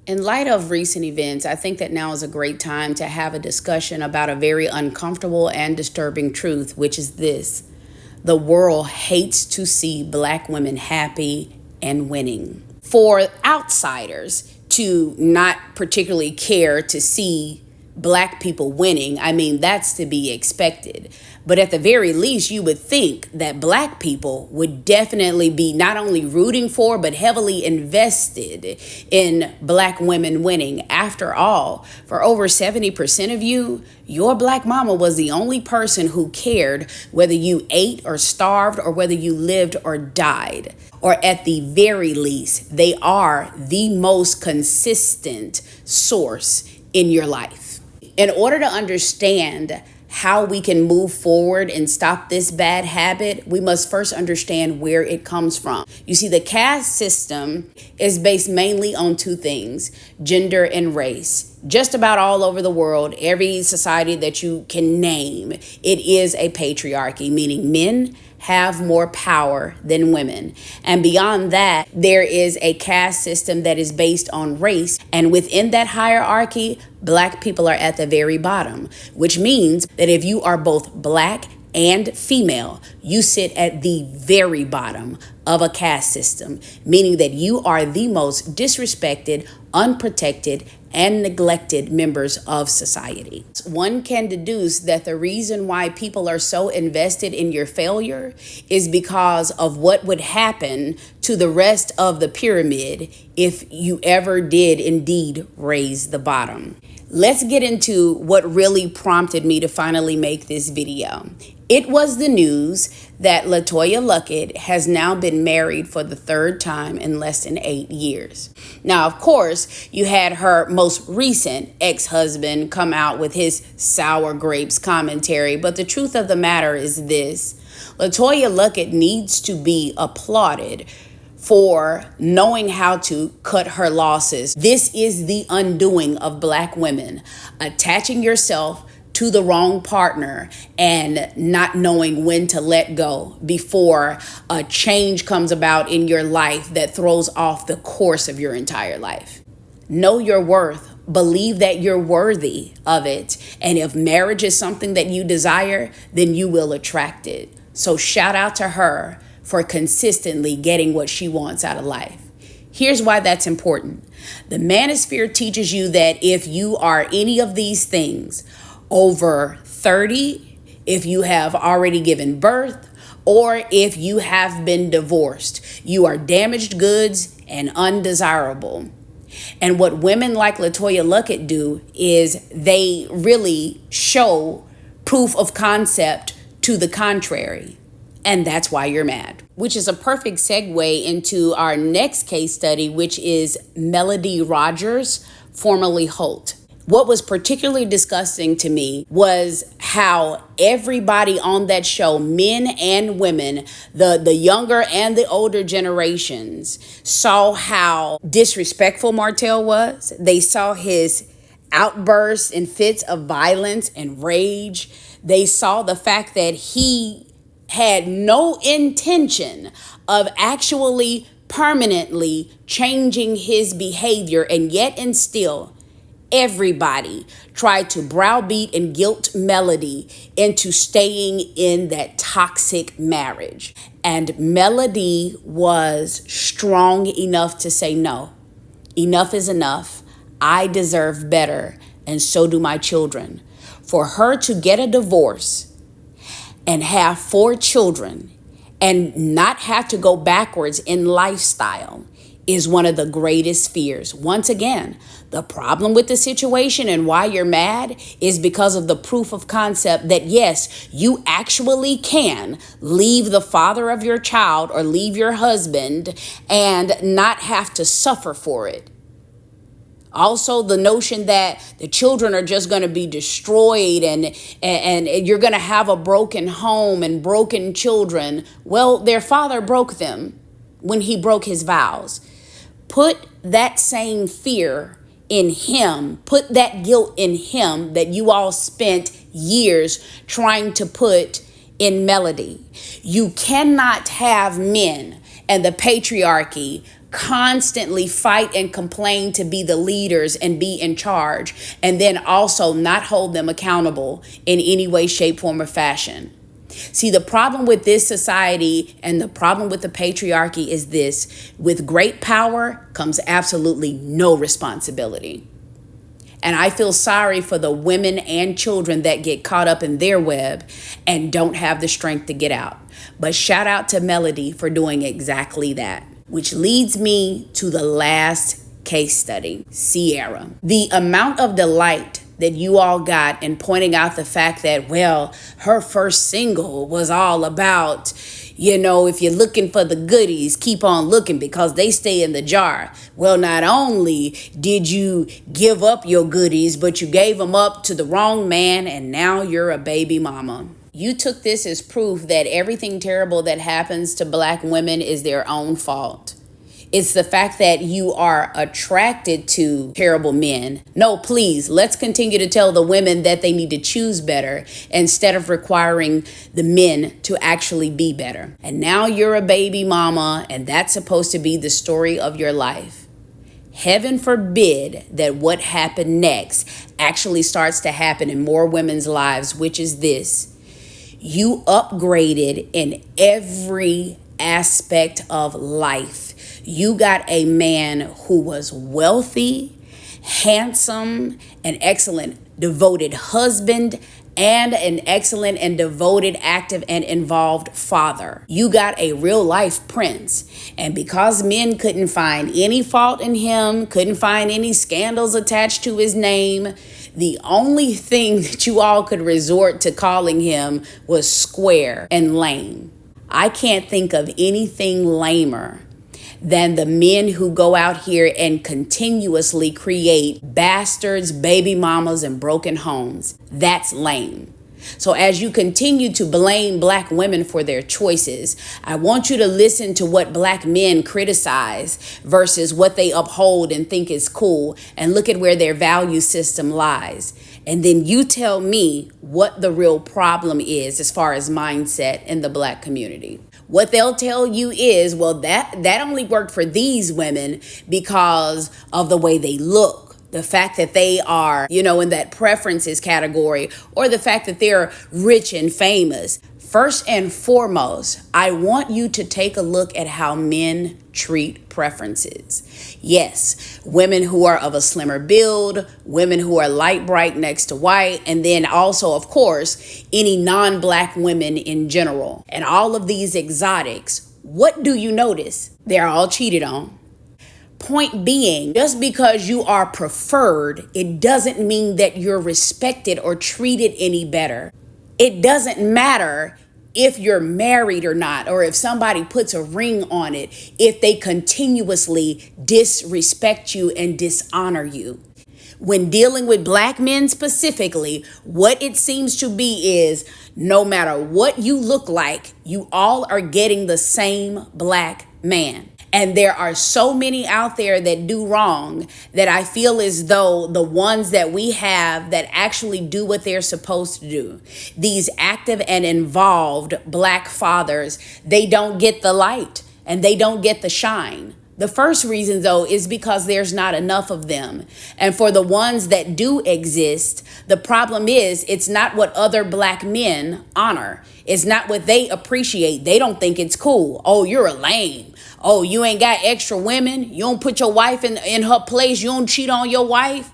In light of recent events, I think that now is a great time to have a discussion about a very uncomfortable and disturbing truth, which is this: the world hates to see Black women happy and winning. For outsiders to not particularly care to see Black people winning, I mean, that's to be expected. But at the very least, you would think that Black people would definitely be not only rooting for, but heavily invested in Black women winning. After all, for over 70% of you, your Black mama was the only person who cared whether you ate or starved or whether you lived or died. Or at the very least, they are the most consistent source in your life. In order to understand how we can move forward and stop this bad habit, we must first understand where it comes from. You see, the caste system is based mainly on two things: gender and race. Just about all over the world, every society that you can name, it is a patriarchy, meaning men have more power than women. And beyond that, there is a caste system that is based on race. And within that hierarchy, Black people are at the very bottom, which means that if you are both Black and female, you sit at the very bottom of a caste system, meaning that you are the most disrespected, unprotected, and neglected members of society. One can deduce that the reason why people are so invested in your failure is because of what would happen to the rest of the pyramid if you ever did indeed raise the bottom. Let's get into what really prompted me to finally make this video. It was the news that Letoya Luckett has now been married for the third time in less than 8 years. Now, of course, you had her most recent ex-husband come out with his sour grapes commentary, but the truth of the matter is this: Letoya Luckett needs to be applauded for knowing how to cut her losses. This is the undoing of Black women: attaching yourself to the wrong partner and not knowing when to let go before a change comes about in your life that throws off the course of your entire life. Know your worth. Believe that you're worthy of it. And if marriage is something that you desire, then you will attract it. So shout out to her for consistently getting what she wants out of life. Here's why that's important. The manosphere teaches you that if you are any of these things, over 30, if you have already given birth, or if you have been divorced, you are damaged goods and undesirable. And what women like Letoya Luckett do is they really show proof of concept to the contrary. And that's why you're mad. Which is a perfect segue into our next case study, which is Melody Rodgers, formerly Holt. What was particularly disgusting to me was how everybody on that show, men and women, the younger and the older generations, saw how disrespectful Martell was. They saw his outbursts and fits of violence and rage. They saw the fact that he had no intention of actually permanently changing his behavior, and yet and still everybody tried to browbeat and guilt Melody into staying in that toxic marriage. And Melody was strong enough to say, no, enough is enough. I deserve better, and so do my children. For her to get a divorce and have 4 children and not have to go backwards in lifestyle is one of the greatest fears. Once again, the problem with the situation and why you're mad is because of the proof of concept that yes, you actually can leave the father of your child or leave your husband and not have to suffer for it. Also, the notion that the children are just going to be destroyed and you're going to have a broken home and broken children. Well, their father broke them when he broke his vows. Put that same fear in him, put that guilt in him that you all spent years trying to put in Melody. You cannot have men and the patriarchy constantly fight and complain to be the leaders and be in charge, and then also not hold them accountable in any way, shape, form, or fashion. See, the problem with this society and the problem with the patriarchy is this: with great power comes absolutely no responsibility. And I feel sorry for the women and children that get caught up in their web and don't have the strength to get out. But shout out to Melody for doing exactly that. Which leads me to the last case study, Sierra. The amount of delight that you all got in pointing out the fact that, well, her first single was all about, if you're looking for the goodies, keep on looking because they stay in the jar. Well, not only did you give up your goodies, but you gave them up to the wrong man, and now you're a baby mama. You took this as proof that everything terrible that happens to Black women is their own fault. It's the fact that you are attracted to terrible men. No, please, let's continue to tell the women that they need to choose better instead of requiring the men to actually be better. And now you're a baby mama, and that's supposed to be the story of your life. Heaven forbid that what happened next actually starts to happen in more women's lives, which is this: you upgraded in every aspect of life. You got a man who was wealthy, handsome, an excellent, devoted husband, and an excellent and devoted, active, and involved father. You got a real life prince. And because men couldn't find any fault in him, couldn't find any scandals attached to his name, the only thing that you all could resort to calling him was square and lame. I can't think of anything lamer than the men who go out here and continuously create bastards, baby mamas, and broken homes. That's lame. So as you continue to blame Black women for their choices, I want you to listen to what Black men criticize versus what they uphold and think is cool, and look at where their value system lies. And then you tell me what the real problem is as far as mindset in the Black community. What they'll tell you is, well, that only worked for these women because of the way they look, the fact that they are, in that preferences category, or the fact that they're rich and famous. First and foremost, I want you to take a look at how men treat preferences. Yes, women who are of a slimmer build, women who are light, bright next to white, and then also, of course, any non-Black women in general. And all of these exotics, what do you notice? They're all cheated on. Point being, just because you are preferred, it doesn't mean that you're respected or treated any better. It doesn't matter if you're married or not, or if somebody puts a ring on it, if they continuously disrespect you and dishonor you. When dealing with Black men specifically, what it seems to be is no matter what you look like, you all are getting the same Black man. And there are so many out there that do wrong that I feel as though the ones that we have that actually do what they're supposed to do, these active and involved Black fathers, they don't get the light and they don't get the shine. The first reason, though, is because there's not enough of them. And for the ones that do exist, the problem is it's not what other Black men honor. It's not what they appreciate. They don't think it's cool. Oh, you're a lame. Oh, you ain't got extra women. You don't put your wife in her place. You don't cheat on your wife.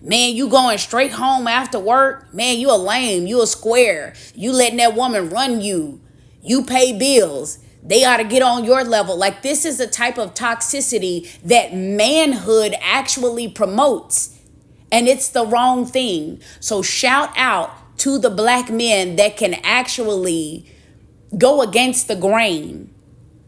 Man, you going straight home after work. Man, you a lame. You a square. You letting that woman run you. You pay bills. They ought to get on your level. Like, this is a type of toxicity that manhood actually promotes. And it's the wrong thing. So shout out to the Black men that can actually go against the grain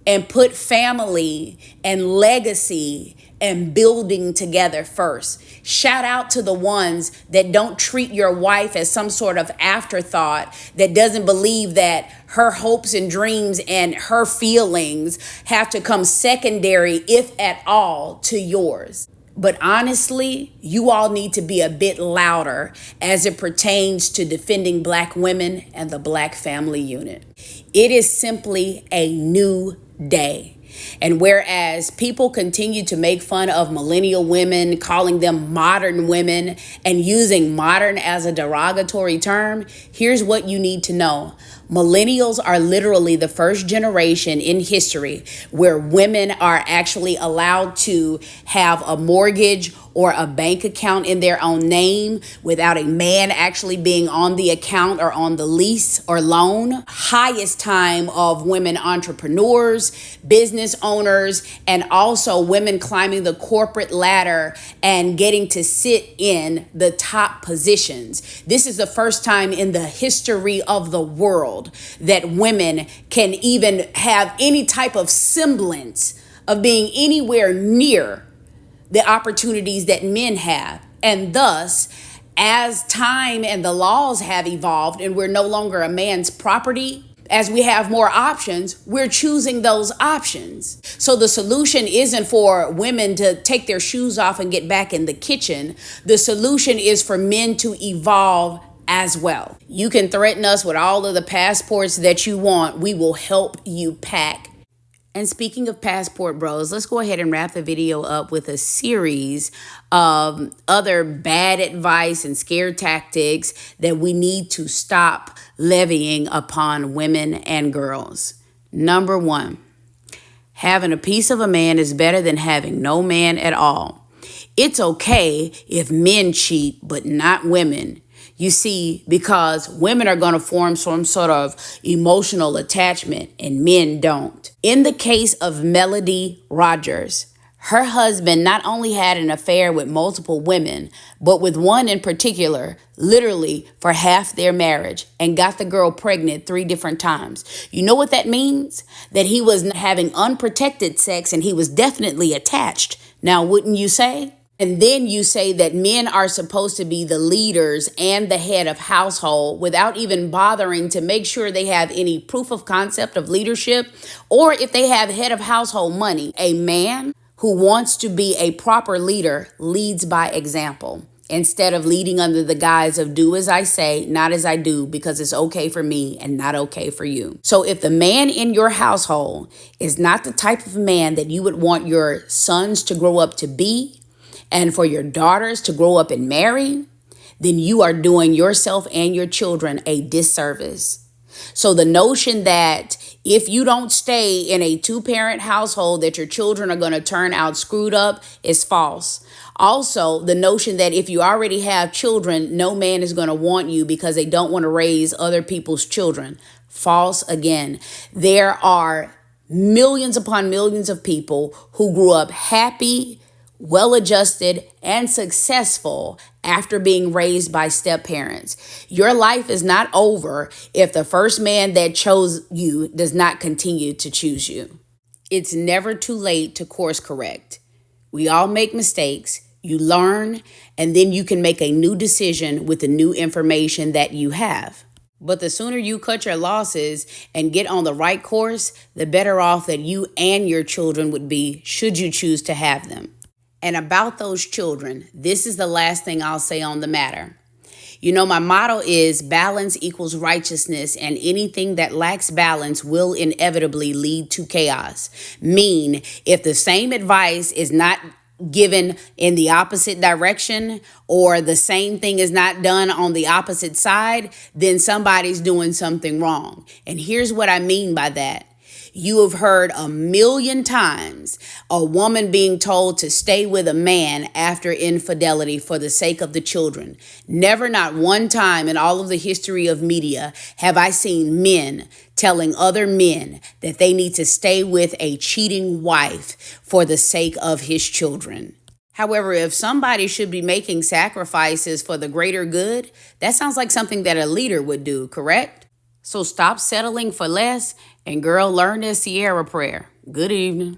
and put family and legacy and building together first. Shout out to the ones that don't treat your wife as some sort of afterthought, that doesn't believe that her hopes and dreams and her feelings have to come secondary, if at all, to yours. But honestly, you all need to be a bit louder as it pertains to defending Black women and the Black family unit. It is simply a new day. And whereas people continue to make fun of millennial women, calling them modern women, and using modern as a derogatory term, here's what you need to know. Millennials are literally the first generation in history where women are actually allowed to have a mortgage or a bank account in their own name without a man actually being on the account or on the lease or loan. Highest time of women entrepreneurs, business owners, and also women climbing the corporate ladder and getting to sit in the top positions. This is the first time in the history of the world that women can even have any type of semblance of being anywhere near the opportunities that men have. And thus, as time and the laws have evolved and we're no longer a man's property, as we have more options, we're choosing those options. So the solution isn't for women to take their shoes off and get back in the kitchen. The solution is for men to evolve as well. You can threaten us with all of the passports that you want. We will help you pack. And speaking of passport bros, let's go ahead and wrap the video up with a series of other bad advice and scare tactics that we need to stop levying upon women and girls. Number one, having a piece of a man is better than having no man at all. It's okay if men cheat, but not women. You see, because women are going to form some sort of emotional attachment and men don't. In the case of Melody Rodgers, her husband not only had an affair with multiple women, but with one in particular, literally for half their marriage, and got the girl pregnant 3 different times. You know what that means? That he was having unprotected sex and he was definitely attached. Now, wouldn't you say? And then you say that men are supposed to be the leaders and the head of household without even bothering to make sure they have any proof of concept of leadership, or if they have head of household money. A man who wants to be a proper leader leads by example instead of leading under the guise of do as I say, not as I do, because it's okay for me and not okay for you. So if the man in your household is not the type of man that you would want your sons to grow up to be, and for your daughters to grow up and marry, then you are doing yourself and your children a disservice. So the notion that if you don't stay in a 2-parent household that your children are going to turn out screwed up is false. Also, the notion that if you already have children, no man is going to want you because they don't want to raise other people's children. False again. There are millions upon millions of people who grew up happy, well-adjusted, and successful after being raised by step-parents. Your life is not over if the first man that chose you does not continue to choose you. It's never too late to course correct. We all make mistakes. You learn, and then you can make a new decision with the new information that you have. But the sooner you cut your losses and get on the right course, the better off that you and your children would be should you choose to have them. And about those children, this is the last thing I'll say on the matter. You know, my motto is balance equals righteousness, and anything that lacks balance will inevitably lead to chaos. Mean, if the same advice is not given in the opposite direction, or the same thing is not done on the opposite side, then somebody's doing something wrong. And here's what I mean by that. You have heard 1,000,000 times a woman being told to stay with a man after infidelity for the sake of the children. Never, not one time in all of the history of media have I seen men telling other men that they need to stay with a cheating wife for the sake of his children. However, if somebody should be making sacrifices for the greater good, that sounds like something that a leader would do, correct? So stop settling for less, and girl, learn that Sierra prayer. Good evening.